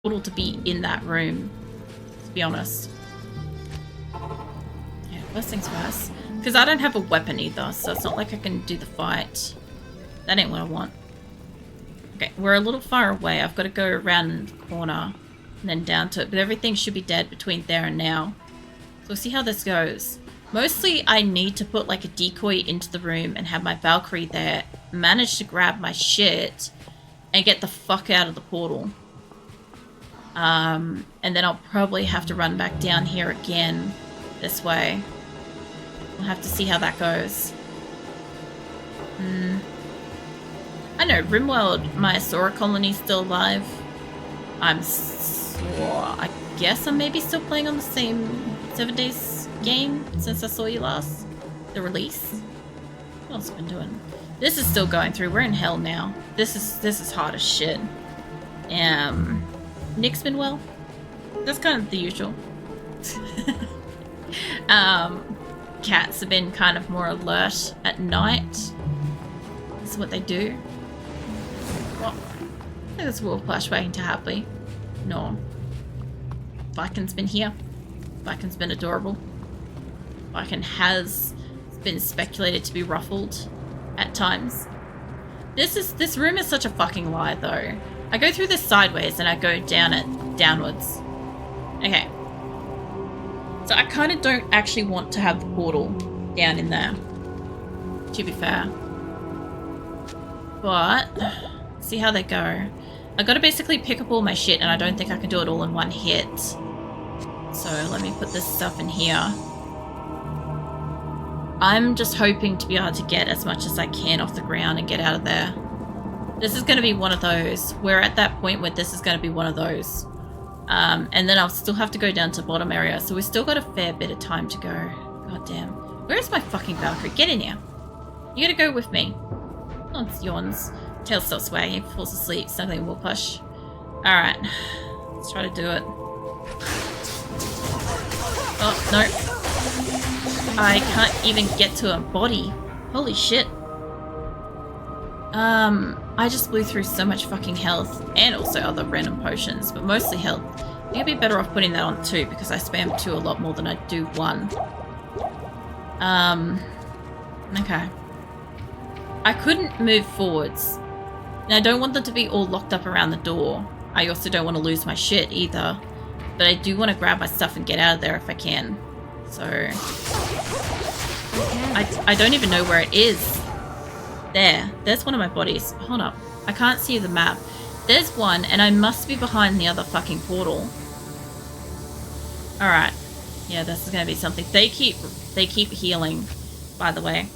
portal to be in that room, to be honest. Yeah, first things first. Because I don't have a weapon either, so it's not like I can do the fight. That ain't what I want. Okay, we're a little far away. I've got to go around the corner and then down to it. But everything should be dead between there and now. So we'll see how this goes. Mostly I need to put like a decoy into the room and have my Valkyrie there, manage to grab my shit, and get the fuck out of the portal. And then I'll probably have to run back down here again this way. We'll have to see how that goes. I know, Rimworld, my Sora colony's still alive. I'm sure, I guess I'm maybe still playing on the same 7 days game since I saw you last. The release. What else have I been doing? This is still going through. We're in hell now. This is hard as shit. Nick's been well. That's kind of the usual. Cats have been kind of more alert at night. That's what they do. What? I think there's a wolf plush waiting to happy. No. Viking's been here. Viking's been adorable. Viking has been speculated to be ruffled at times. This room is such a fucking lie though. I go through this sideways and I go down it downwards. Okay. So I kind of don't actually want to have the portal down in there, to be fair. But see how they go. I gotta basically pick up all my shit and I don't think I can do it all in one hit. So let me put this stuff in here. I'm just hoping to be able to get as much as I can off the ground and get out of there. This is going to be one of those. We're at that point where this is going to be one of those. And then I'll still have to go down to the bottom area. So we've still got a fair bit of time to go. God damn. Where is my fucking Valkyrie? Get in here. You gotta go with me. Oh, it's yawns. Tail stops wagging. Falls asleep. Snuggling will push. Alright. Let's try to do it. Oh, no. I can't even get to her body. Holy shit. I just blew through so much fucking health and also other random potions, but mostly health. I think I'd be better off putting that on 2 because I spam 2 a lot more than I do 1. Okay. I couldn't move forwards. And I don't want them to be all locked up around the door. I also don't want to lose my shit either. But I do want to grab my stuff and get out of there if I can. So I don't even know where it is. There's one of my bodies. Hold up. I can't see the map. There's one, and I must be behind the other fucking portal. Alright. Yeah, this is gonna be something. They keep healing, by the way.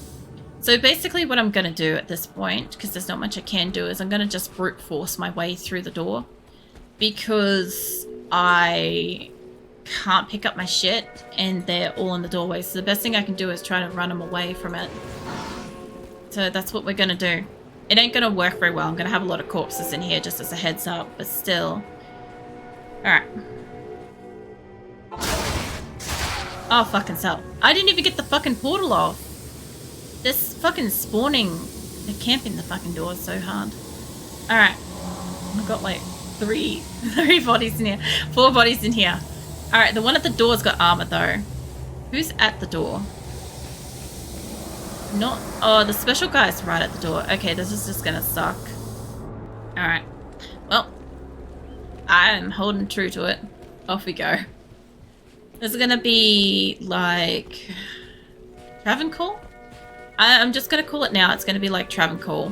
So basically what I'm gonna do at this point, because there's not much I can do, is I'm gonna just brute force my way through the door. Because I can't pick up my shit, and they're all in the doorway. So the best thing I can do is try to run them away from it. So that's what we're gonna do. It ain't gonna work very well. I'm gonna have a lot of corpses in here just as a heads up, but still. Alright. Oh, fucking hell. I didn't even get the fucking portal off. This fucking spawning. They're camping the fucking door so hard. Alright. I've got like three bodies in here. 4 bodies in here. Alright, the one at the door's got armor though. Who's at the door? Not. Oh, the special guy's right at the door. Okay, this is just gonna suck. Alright. Well, I'm holding true to it. Off we go. This is gonna be like Travancore? I'm just gonna call it now. It's gonna be like Travancore.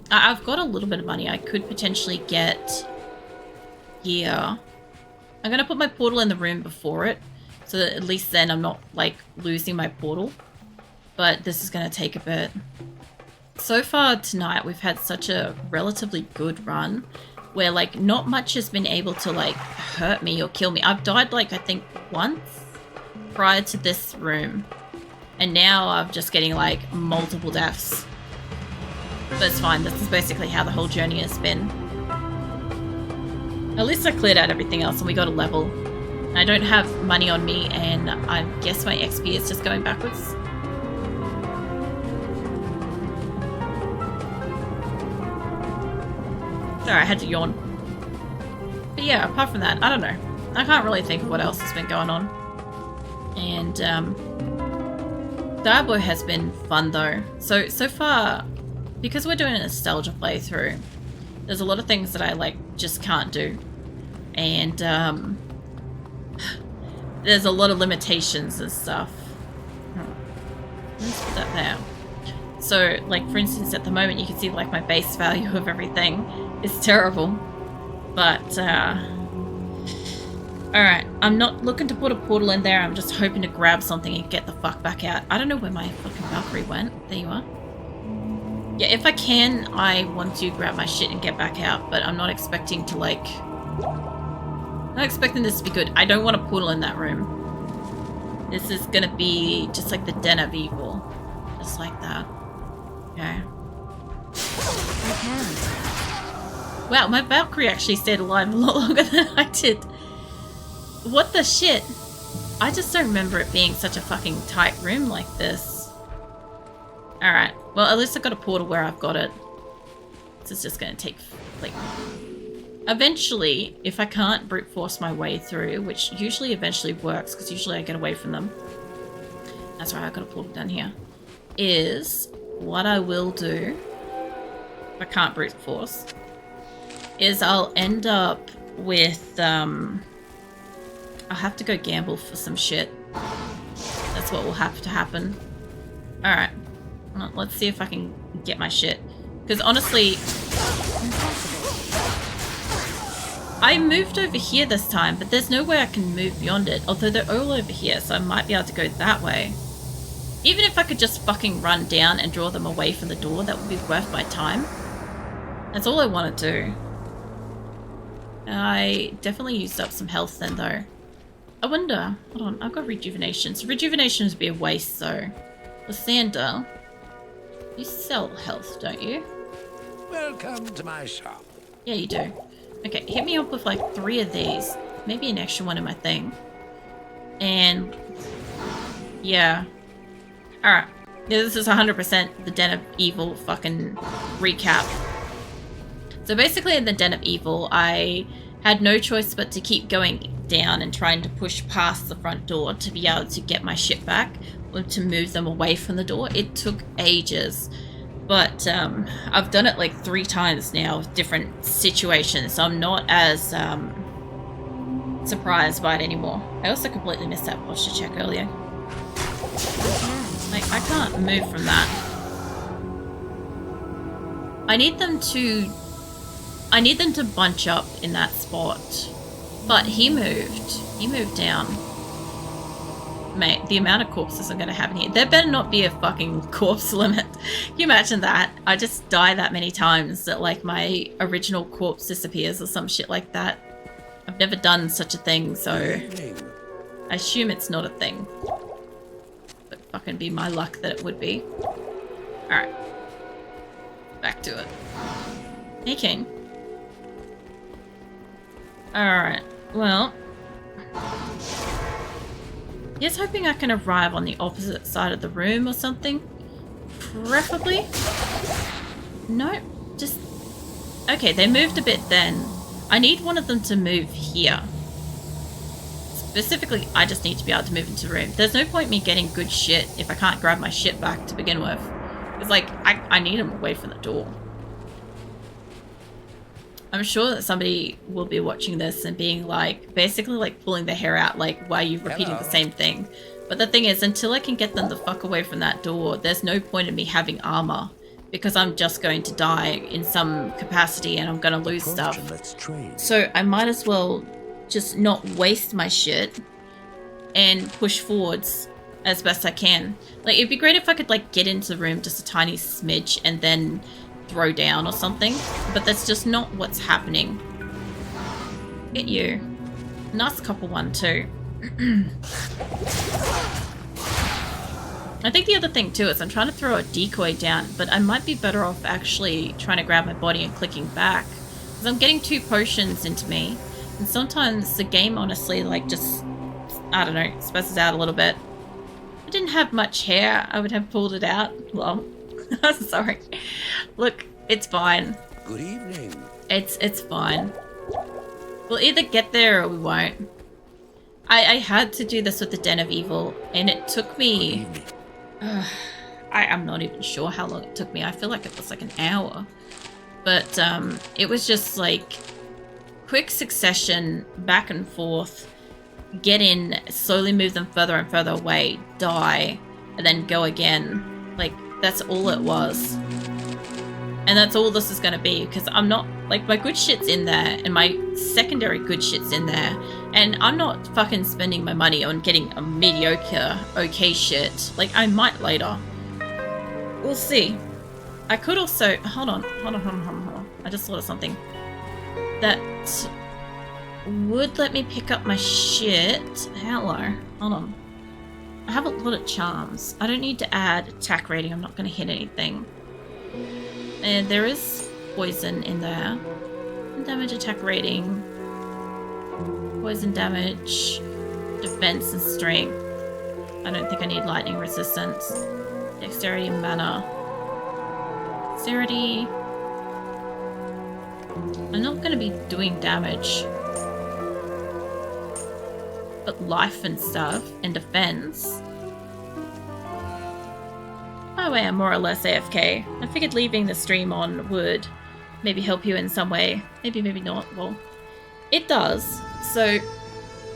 I've got a little bit of money. I could potentially get here. I'm gonna put my portal in the room before it. So that at least then I'm not, like, losing my portal. But this is going to take a bit. So far tonight, we've had such a relatively good run. Where, like, not much has been able to, like, hurt me or kill me. I've died, like, I think once prior to this room. And now I'm just getting, like, multiple deaths. But it's fine. This is basically how the whole journey has been. At least I cleared out everything else and we got a level. I don't have money on me, and I guess my XP is just going backwards. Sorry, I had to yawn. But yeah, apart from that, I don't know. I can't really think of what else has been going on. And, Diablo has been fun though. So far, because we're doing a nostalgia playthrough, there's a lot of things that I, like, just can't do. And, there's a lot of limitations and stuff. Let's put that there. So, like, for instance, at the moment you can see, like, my base value of everything is terrible. But, alright, I'm not looking to put a portal in there, I'm just hoping to grab something and get the fuck back out. I don't know where my fucking Valkyrie went. There you are. Yeah, if I can, I want to grab my shit and get back out, but I'm not expecting to, like... I'm not expecting this to be good. I don't want a portal in that room. This is gonna be just like the Den of Evil. Just like that. Okay. Wow, my Valkyrie actually stayed alive a lot longer than I did. What the shit? I just don't remember it being such a fucking tight room like this. Alright, well at least I got a portal where I've got it. This is just gonna take, like... Eventually, if I can't brute force my way through, which usually eventually works, because usually I get away from them. That's right, I've got a portal down here. Is, what I will do, if I can't brute force, is I'll end up with, I'll have to go gamble for some shit. That's what will have to happen. Alright. Well, let's see if I can get my shit. Because honestly... I moved over here this time, but there's no way I can move beyond it. Although they're all over here, so I might be able to go that way. Even if I could just fucking run down and draw them away from the door, that would be worth my time. That's all I want to do. I definitely used up some health then, though. I wonder... Hold on, I've got rejuvenation. So rejuvenation would be a waste, though. Lysander, you sell health, don't you? Welcome to my shop. Yeah, you do. Okay, hit me up with like 3 of these. Maybe an extra one in my thing. And... yeah. Alright. Yeah, this is 100% the Den of Evil fucking recap. So basically in the Den of Evil, I had no choice but to keep going down and trying to push past the front door to be able to get my shit back, or to move them away from the door. It took ages. But I've done it like 3 times now with different situations, so I'm not as surprised by it anymore. I also completely missed that posture check earlier. Like, I can't move from that. I need them to bunch up in that spot. But he moved down. Mate, the amount of corpses I'm gonna have in here. There better not be a fucking corpse limit. Can you imagine that? I just die that many times that, like, my original corpse disappears or some shit like that. I've never done such a thing, so I assume it's not a thing. But fucking be my luck that it would be. Alright. Back to it. Hey, King. Alright, well... Here's hoping I can arrive on the opposite side of the room or something. Preferably. No, just... Okay, they moved a bit then. I need one of them to move here. Specifically, I just need to be able to move into the room. There's no point me getting good shit if I can't grab my shit back to begin with. It's like, I need them away from the door. I'm sure that somebody will be watching this and being like, basically like pulling their hair out, like, why are you repeating the same thing? But the thing is, until I can get them the fuck away from that door, there's no point in me having armor, because I'm just going to die in some capacity and I'm going to lose stuff. So I might as well just not waste my shit and push forwards as best I can. Like, it'd be great if I could, like, get into the room just a tiny smidge and then throw down or something, but that's just not what's happening. Get you. Nice couple one too. I think the other thing too is I'm trying to throw a decoy down, but I might be better off actually trying to grab my body and clicking back, because I'm getting 2 potions into me, and sometimes the game honestly, like, just, I don't know, spaces out a little bit. If I didn't have much hair, I would have pulled it out. Well, I'm sorry. Look, it's fine. Good evening. It's fine. We'll either get there or we won't. I had to do this with the Den of Evil, and it took me... I'm not even sure how long it took me. I feel like it was like an hour. But it was just like quick succession, back and forth, get in, slowly move them further and further away, die, and then go again. Like, that's all it was. And that's all this is going to be, because I'm not, like, my good shit's in there, and my secondary good shit's in there, and I'm not fucking spending my money on getting a mediocre, okay shit. Like, I might later. We'll see. I could also, hold on. I just thought of something. That would let me pick up my shit. Hello. Hold on. I have a lot of charms. I don't need to add attack rating. I'm not going to hit anything. And there is poison in there. Damage, attack rating. Poison damage. Defense and strength. I don't think I need lightning resistance. Dexterity and mana. Dexterity. I'm not going to be doing damage. But life and stuff. And defense. By the way, I'm more or less AFK. I figured leaving the stream on would maybe help you in some way. Maybe not. Well, it does. So,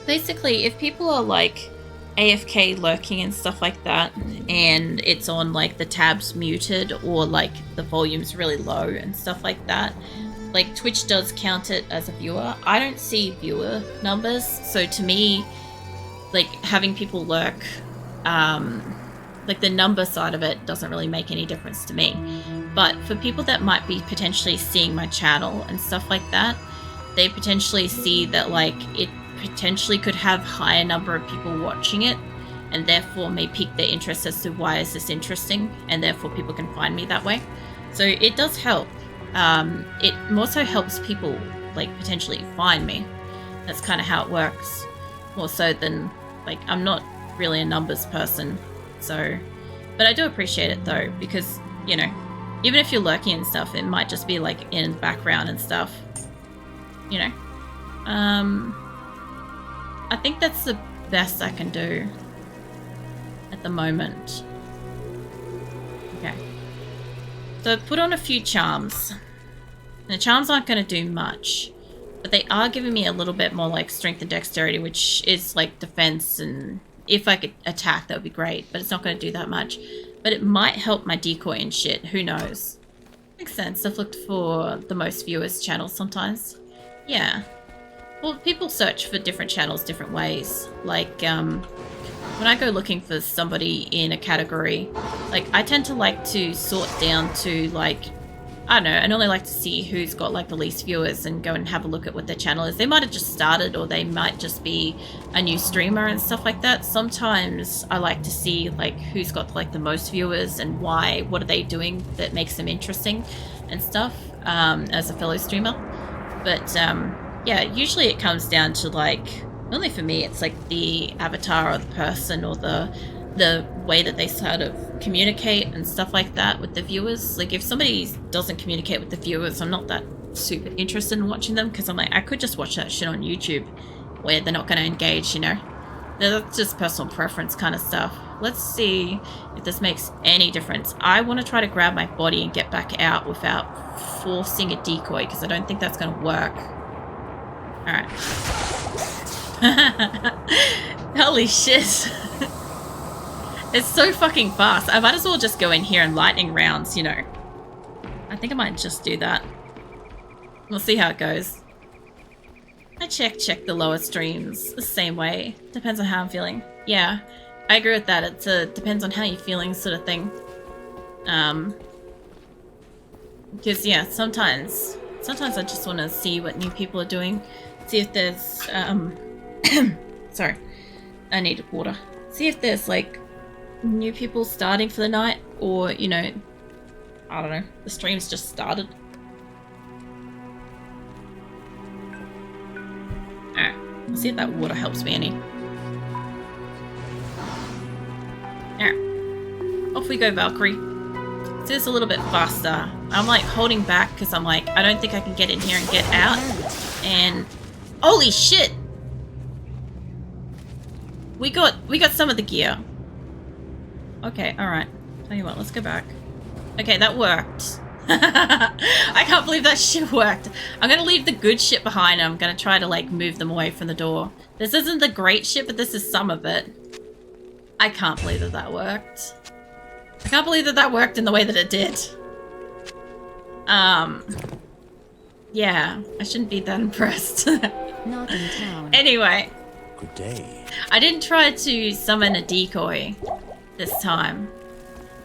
basically, if people are like AFK lurking and stuff like that, and it's on like the tabs muted or like the volume's really low and stuff like that, like Twitch does count it as a viewer. I don't see viewer numbers, so to me, like having people lurk, like the number side of it doesn't really make any difference to me. But for people that might be potentially seeing my channel and stuff like that, they potentially see that like it potentially could have higher number of people watching it, and therefore may pique their interest as to why is this interesting, and therefore people can find me that way. So it does help. It also helps people like potentially find me. That's kind of how it works. More so than like, I'm not really a numbers person. So, but I do appreciate it though, because, you know, even if you're lurking and stuff, it might just be like in the background and stuff, you know. I think that's the best I can do at the moment. Okay. So I've put on a few charms. And the charms aren't going to do much, but they are giving me a little bit more like strength and dexterity, which is like defense, and if I could attack, that would be great, but it's not going to do that much. But it might help my decoy and shit. Who knows? Makes sense. I've looked for the most viewers channels sometimes. Yeah. Well, people search for different channels different ways. Like, when I go looking for somebody in a category, like, I tend to like to sort down to, like, I don't know, I normally like to see who's got, like, the least viewers and go and have a look at what their channel is. They might have just started, or they might just be a new streamer and stuff like that. Sometimes I like to see, like, who's got, like, the most viewers and why, what are they doing that makes them interesting and stuff, as a fellow streamer. But, yeah, usually it comes down to, like, only for me, it's like the avatar or the person or the way that they sort of communicate and stuff like that with the viewers. Like, if somebody doesn't communicate with the viewers, I'm not that super interested in watching them, because I'm like, I could just watch that shit on YouTube where they're not going to engage, you know? That's just personal preference kind of stuff. Let's see if this makes any difference. I want to try to grab my body and get back out without forcing a decoy, because I don't think that's going to work. Alright. Holy shit. It's so fucking fast. I might as well just go in here and lightning rounds, you know. I think I might just do that. We'll see how it goes. I check the lower streams the same way. Depends on how I'm feeling. Yeah, I agree with that. It's a depends on how you're feeling sort of thing. Because yeah, sometimes I just want to see what new people are doing. See if there's sorry, I needed water. See if there's like new people starting for the night, or, you know, I don't know, the stream's just started. Alright, let's see if that water helps me any. Alright, off we go, Valkyrie. do this a little bit faster. I'm like holding back because I'm like, I don't think I can get in here and get out. And holy shit! We got some of the gear. Okay, alright. Tell you what, let's go back. Okay, that worked. I can't believe that shit worked. I'm gonna leave the good shit behind. I'm gonna try to like move them away from the door. This isn't the great shit, but this is some of it. I can't believe that that worked. I can't believe that that worked in the way that it did. Yeah, I shouldn't be that impressed. Not in town. Anyway. Good day. I didn't try to summon a decoy this time.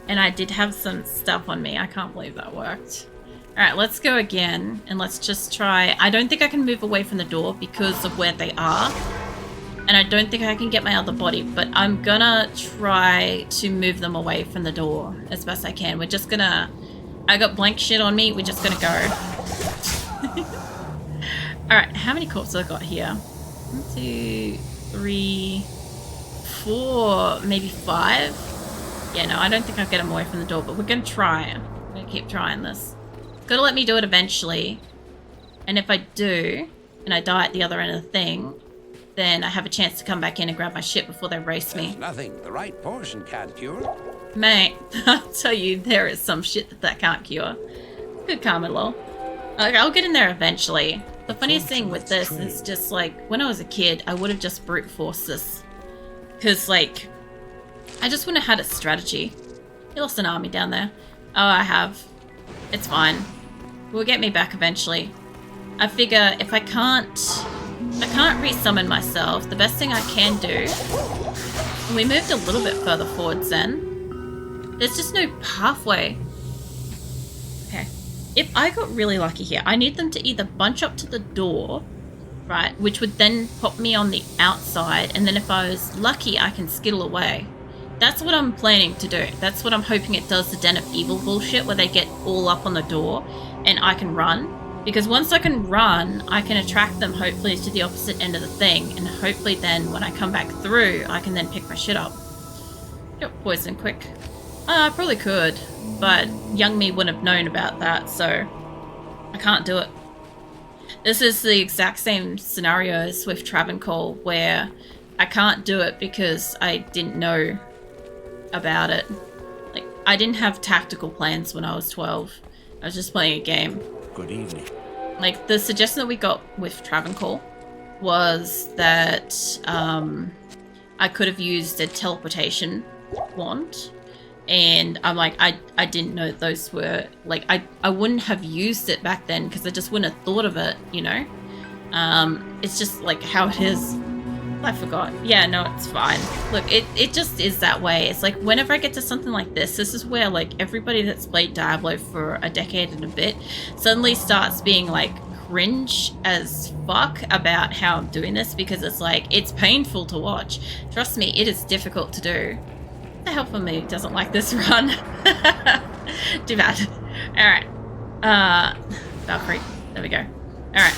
And I did have some stuff on me. I can't believe that worked. Alright, let's go again. And let's just try... I don't think I can move away from the door because of where they are. And I don't think I can get my other body. But I'm gonna try to move them away from the door as best I can. We're just gonna... I got blank shit on me. We're just gonna go. Alright, how many corpses have I got here? 1, 2, 3, 4, maybe 5. Yeah, no, I don't think I'll get them away from the door, but we're gonna try. We're gonna keep trying this. It's gonna let me do it eventually. And if I do, and I die at the other end of the thing, then I have a chance to come back in and grab my shit before they race me. There's nothing the right portion can't cure. Mate, I'll tell you, there is some shit that can't cure. Good karma, lol. Okay, I'll get in there eventually. The funniest thing with this is just like, when I was a kid, I would have just brute forced this. Because, like, I just wouldn't have had a strategy. You lost an army down there. Oh, I have. It's fine. We'll get me back eventually. I figure if I can't resummon myself, the best thing I can do... And we moved a little bit further forwards then. There's just no pathway. Okay. If I got really lucky here, I need them to either bunch up to the door, right, which would then pop me on the outside, and then if I was lucky, I can skittle away. That's what I'm planning to do. That's what I'm hoping it does, the Den of Evil bullshit, where they get all up on the door, and I can run. Because once I can run, I can attract them hopefully to the opposite end of the thing, and hopefully then when I come back through, I can then pick my shit up. Get poison quick. I probably could, but young me wouldn't have known about that, so I can't do it. This is the exact same scenario as Swift Travancore, where I can't do it because I didn't know about it. Like, I didn't have tactical plans when I was 12. I was just playing a game. Good evening. Like, the suggestion that we got with Travancore was that I could have used a teleportation wand. And I'm like, I didn't know those were, like, I wouldn't have used it back then because I just wouldn't have thought of it, you know? It's just, like, how it is. I forgot. Yeah, no, it's fine. Look, it just is that way. It's like, whenever I get to something like this is where, like, everybody that's played Diablo for a decade and a bit suddenly starts being, like, cringe as fuck about how I'm doing this because it's, like, it's painful to watch. Trust me, it is difficult to do. The hell for me doesn't like this run. Too bad. Alright. Valkyrie. There we go. Alright.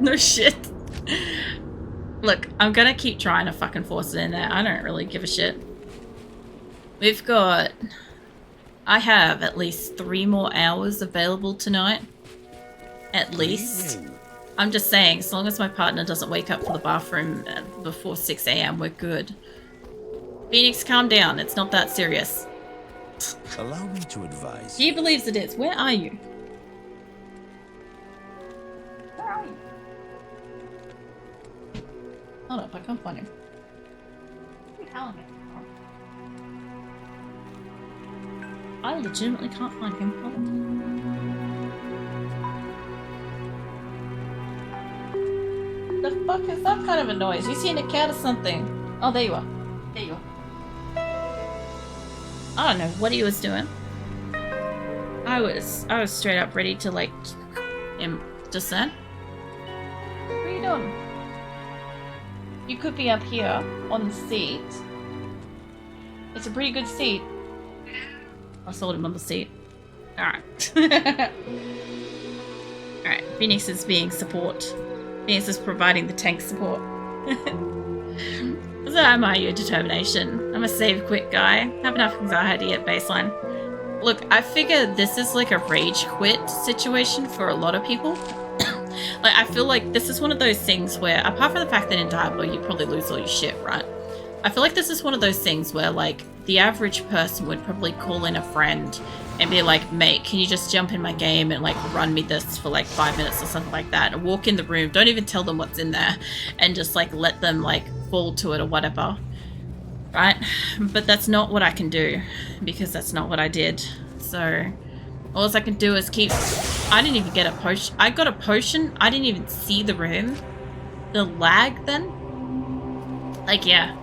No shit. Look, I'm gonna keep trying to fucking force it in there. I don't really give a shit. We've got... I have at least 3 more hours available tonight. At least. I'm just saying, as long as my partner doesn't wake up for the bathroom before 6 AM, we're good. Phoenix, calm down. It's not that serious. Allow me to advise. He believes it is. Where are you? Where are you? Hold up, I can't find him. Where are you? I legitimately can't find him. Hold on. The fuck is that kind of a noise? You seen a cat or something? Oh, there you are. There you are. I don't know what he was doing. I was straight up ready to, like, him just then. What are you doing? You could be up here on the seat. It's a pretty good seat. I sold him on the seat. Alright. Alright, Phoenix is being support. Phoenix is providing the tank support. So am I, your determination. I'm a save quick guy. Have enough anxiety at baseline. Look, I figure this is like a rage quit situation for a lot of people. Like, I feel like this is one of those things where, apart from the fact that in Diablo you probably lose all your shit, right? I feel like this is one of those things where, like, the average person would probably call in a friend and be like, mate, can you just jump in my game and, like, run me this for, like, 5 minutes or something like that? And walk in the room, don't even tell them what's in there, and just, like, let them, like, fall to it or whatever. Right? But that's not what I can do, because that's not what I did. So, all I can do is keep... I didn't even get a potion. I got a potion. I didn't even see the room. The lag, then? Like, yeah.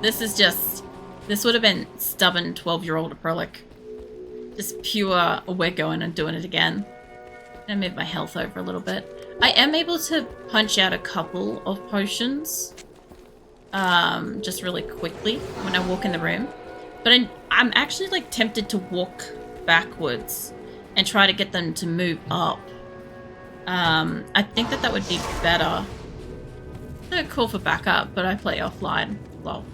This is just... This would have been stubborn 12-year-old acrylic. Just pure, we're going and doing it again. I'm gonna move my health over a little bit. I am able to punch out a couple of potions. Just really quickly when I walk in the room. But I'm actually, like, tempted to walk backwards and try to get them to move up. I think that would be better. I don't call for backup, but I play offline. Well,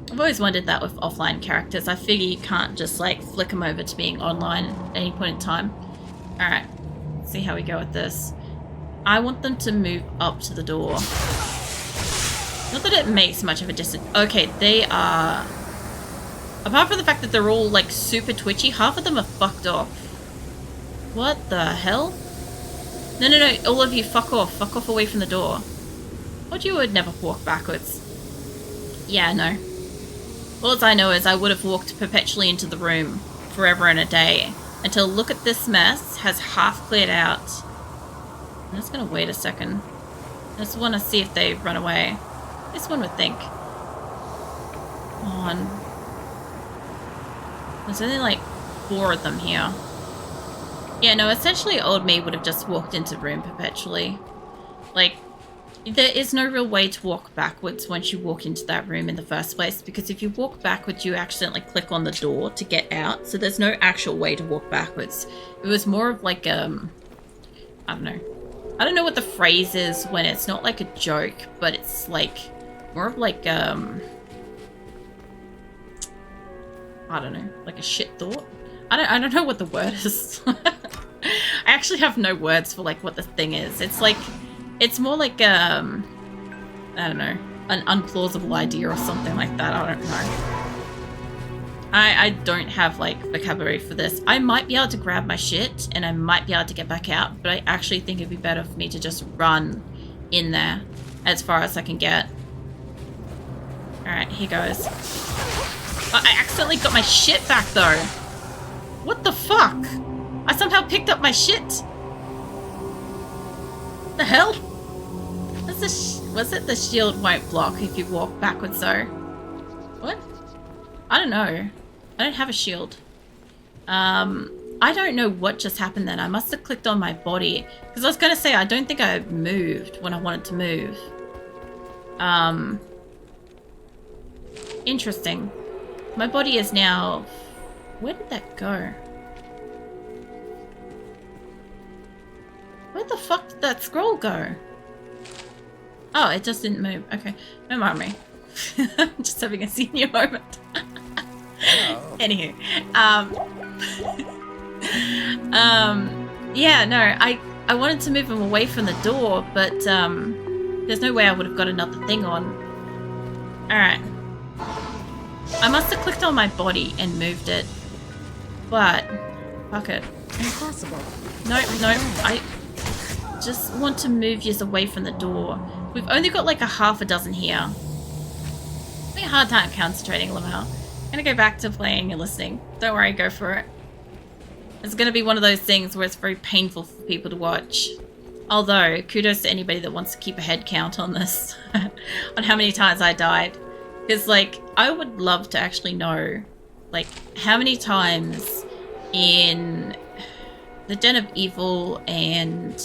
I've always wondered that with offline characters. I figure you can't just, like, flick them over to being online at any point in time. Alright, let's see how we go with this. I want them to move up to the door. Not that it makes much of a distance. Okay, they are... Apart from the fact that they're all, like, super twitchy, half of them are fucked off. What the hell? No, no, no, all of you, fuck off. Fuck off away from the door. What, you would never walk backwards? Yeah, no. All I know is I would have walked perpetually into the room forever and a day until look at this mess has half cleared out. I'm just gonna wait a second. I just want to see if they run away. This one would think. Come on. There's only like 4 of them here. Yeah, no, essentially old me would have just walked into the room perpetually. Like, there is no real way to walk backwards once you walk into that room in the first place, because if you walk backwards, you accidentally click on the door to get out, so there's no actual way to walk backwards. It was more of like, I don't know. I don't know what the phrase is when it's not like a joke, but it's like, more of like, I don't know, like a shit thought? I don't know what the word is. I actually have no words for like what the thing is. It's like, it's more like, I don't know, an unplausible idea or something like that. I don't know. I don't have like vocabulary for this. I might be able to grab my shit and I might be able to get back out, but I actually think it'd be better for me to just run in there as far as I can get. Alright, here goes. Oh, I accidentally got my shit back though. What the fuck? I somehow picked up my shit. The hell? Was it the shield won't block if you walk backwards though? What? I don't know. I don't have a shield. I don't know what just happened then. I must have clicked on my body. Because I was going to say, I don't think I moved when I wanted to move. Interesting. My body is now... Where did that go? Where the fuck did that scroll go? Oh, it just didn't move. Okay, don't mind me. I'm just having a senior moment. Anywho, yeah, no, I wanted to move him away from the door, but there's no way I would have got another thing on. Alright. I must have clicked on my body and moved it. But, fuck it. Impossible. No, I just want to move you away from the door. We've only got like a half a dozen here. I'm having a hard time concentrating, Lamau. I'm gonna go back to playing and listening. Don't worry, go for it. It's gonna be one of those things where it's very painful for people to watch. Although, kudos to anybody that wants to keep a head count on this. On how many times I died. Because, like, I would love to actually know, like, how many times in the Den of Evil and...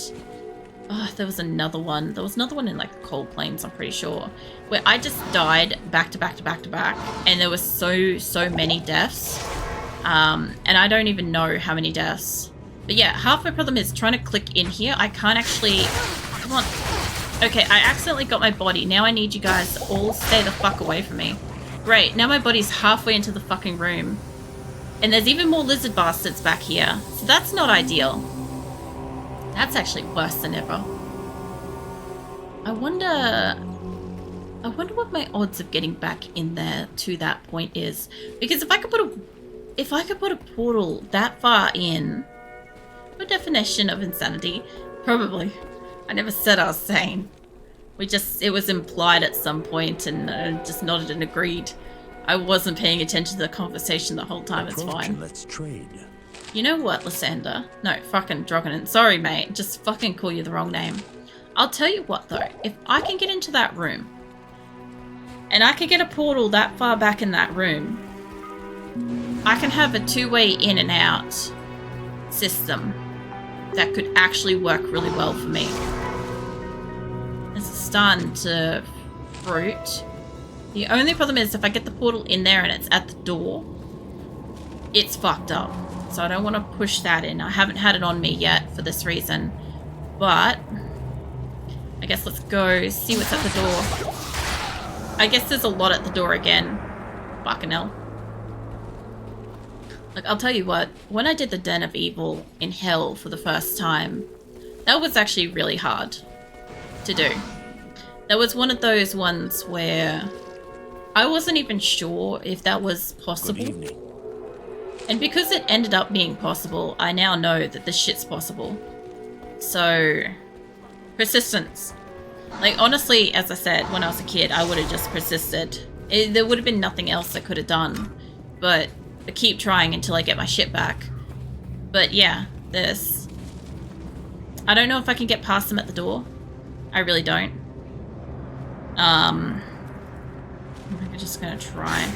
Oh, there was another one. There was another one in, like, the Cold Plains, I'm pretty sure. Where I just died back to back to back to back. And there were so many deaths. And I don't even know how many deaths. But yeah, half my problem is trying to click in here. I can't actually... Come on. Okay, I accidentally got my body. Now I need you guys to all stay the fuck away from me. Great, now my body's halfway into the fucking room. And there's even more lizard bastards back here. So that's not ideal. That's actually worse than ever. I wonder what my odds of getting back in there to that point is. Because if I could put a portal that far in, what definition of insanity? Probably. I never said I was sane. It was implied at some point and just nodded and agreed. I wasn't paying attention to the conversation the whole time, it's fine. Let's trade. You know what, Lysander? No, fucking Drogonen. Sorry, mate. Just fucking call you the wrong name. I'll tell you what, though. If I can get into that room, and I can get a portal that far back in that room, I can have a two-way in and out system that could actually work really well for me. It's starting to fruit. The only problem is if I get the portal in there and it's at the door, it's fucked up. So I don't want to push that in. I haven't had it on me yet for this reason. But I guess let's go see what's at the door. I guess there's a lot at the door again. Fucking hell. Look, I'll tell you what. When I did the Den of Evil in Hell for the first time, that was actually really hard to do. That was one of those ones where I wasn't even sure if that was possible. Good evening. And because it ended up being possible, I now know that this shit's possible. So, persistence. Like, honestly, as I said, when I was a kid, I would have just persisted. There would have been nothing else I could have done. But I keep trying until I get my shit back. But yeah, this. I don't know if I can get past them at the door. I really don't. I'm just gonna try.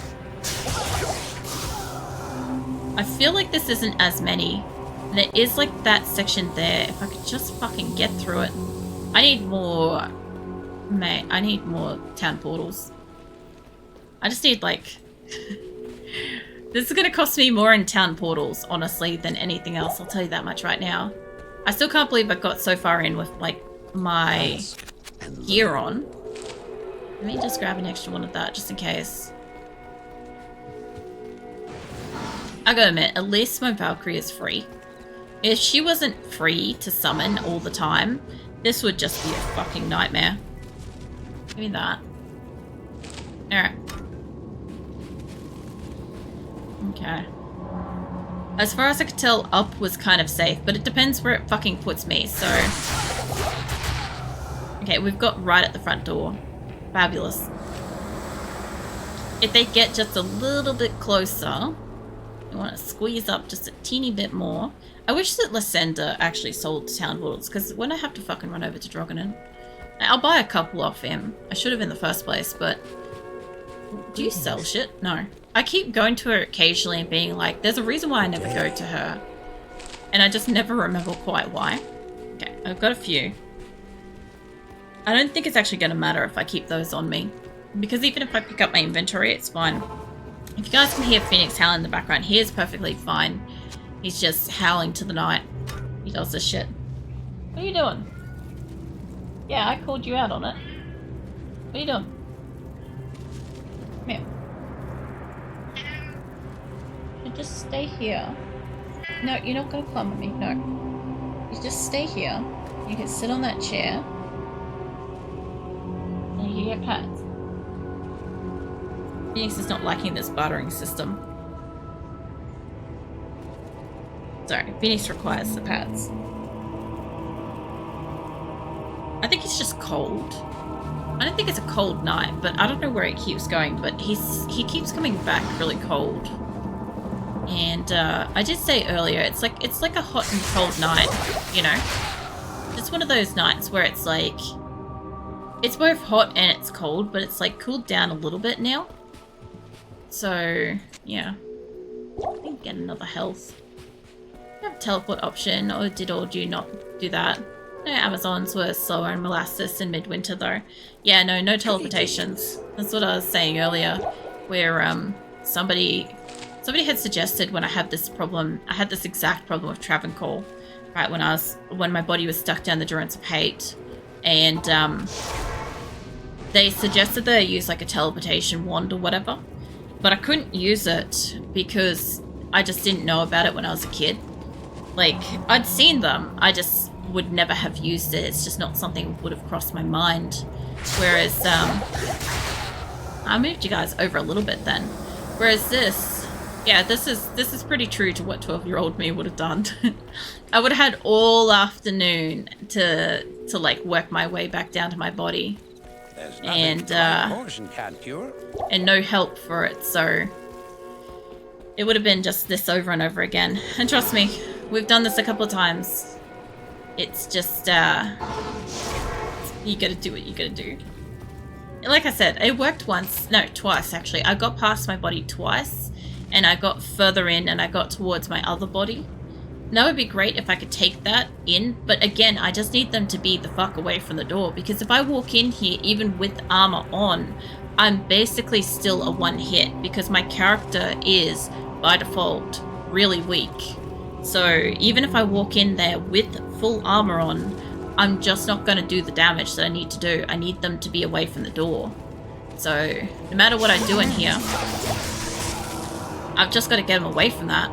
I feel like this isn't as many. And it is like that section there. If I could just fucking get through it. I need more... Mate, I need more town portals. I just need, like... This is gonna cost me more in town portals, honestly, than anything else. I'll tell you that much right now. I still can't believe I got so far in with, like, my gear on. Let me just grab an extra one of that, just in case. I gotta admit, at least my Valkyrie is free. If she wasn't free to summon all the time, this would just be a fucking nightmare. Give me that. Alright. Okay. As far as I could tell, up was kind of safe, but it depends where it fucking puts me, so... Okay, we've got right at the front door. Fabulous. If they get just a little bit closer... I want to squeeze up just a teeny bit more. I wish that Lysander actually sold town portals, because when I have to fucking run over to Drogonen, I'll buy a couple off him. I should have in the first place, but... Do you sell shit? No. I keep going to her occasionally and being like, there's a reason why I never go to her. And I just never remember quite why. Okay, I've got a few. I don't think it's actually going to matter if I keep those on me. Because even if I pick up my inventory, it's fine. If you guys can hear Phoenix howling in the background, he is perfectly fine. He's just howling to the night. He does this shit. What are you doing? Yeah, I called you out on it. What are you doing? Come here. You just stay here. No, you're not gonna climb on me. No. You just stay here. You can sit on that chair. And you get pats. Phoenix is not liking this bartering system. Sorry, Phoenix requires the pats. I think it's just cold. I don't think it's a cold night, but I don't know where it keeps going, but he keeps coming back really cold. And I did say earlier, it's like a hot and cold night, you know? It's one of those nights where it's like, it's both hot and it's cold, but it's like cooled down a little bit now. So, yeah. I think get another health. You have a teleport option, or do you not do that? No, Amazons were slower in molasses in midwinter though. Yeah, no teleportations. That's what I was saying earlier, where somebody had suggested when I had this problem, I had this exact problem with Travancore, right, when my body was stuck down the Durance of Hate, and they suggested that I use like a teleportation wand or whatever, but I couldn't use it because I just didn't know about it when I was a kid. Like, I'd seen them, I just would never have used it. It's just not something that would have crossed my mind. Whereas, I moved you guys over a little bit then. Whereas this, yeah, this is pretty true to what 12-year-old me would have done. I would have had all afternoon to like work my way back down to my body. And no help for it, so it would have been just this over and over again. And trust me, we've done this a couple of times. It's just you gotta do what you gotta do. Like I said, it worked once, no, twice actually. I got past my body twice, and I got further in and I got towards my other body. That would be great if I could take that in, but again, I just need them to be the fuck away from the door, because if I walk in here, even with armor on, I'm basically still a one hit, because my character is, by default, really weak. So even if I walk in there with full armor on, I'm just not going to do the damage that I need to do. I need them to be away from the door. So no matter what I do in here, I've just got to get them away from that.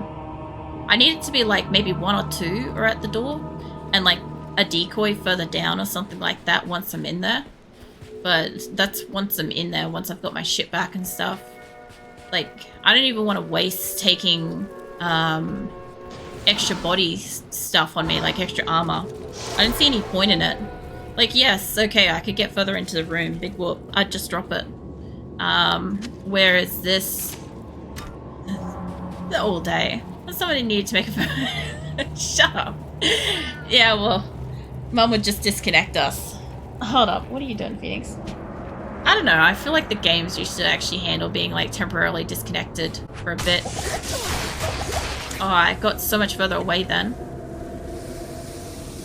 I need it to be like maybe 1 or 2 are at the door, and like a decoy further down or something like that once I'm in there. But that's once I'm in there, once I've got my shit back and stuff. Like, I don't even want to waste taking extra body stuff on me, like extra armor. I don't see any point in it. Like, yes, okay, I could get further into the room, big whoop, I'd just drop it. Whereas this, all day. Somebody needed to make a phone. Shut up. Yeah, well, Mum would just disconnect us. Hold up, what are you doing, Phoenix? I don't know, I feel like the games used to actually handle being like temporarily disconnected for a bit. Oh, I got so much further away then.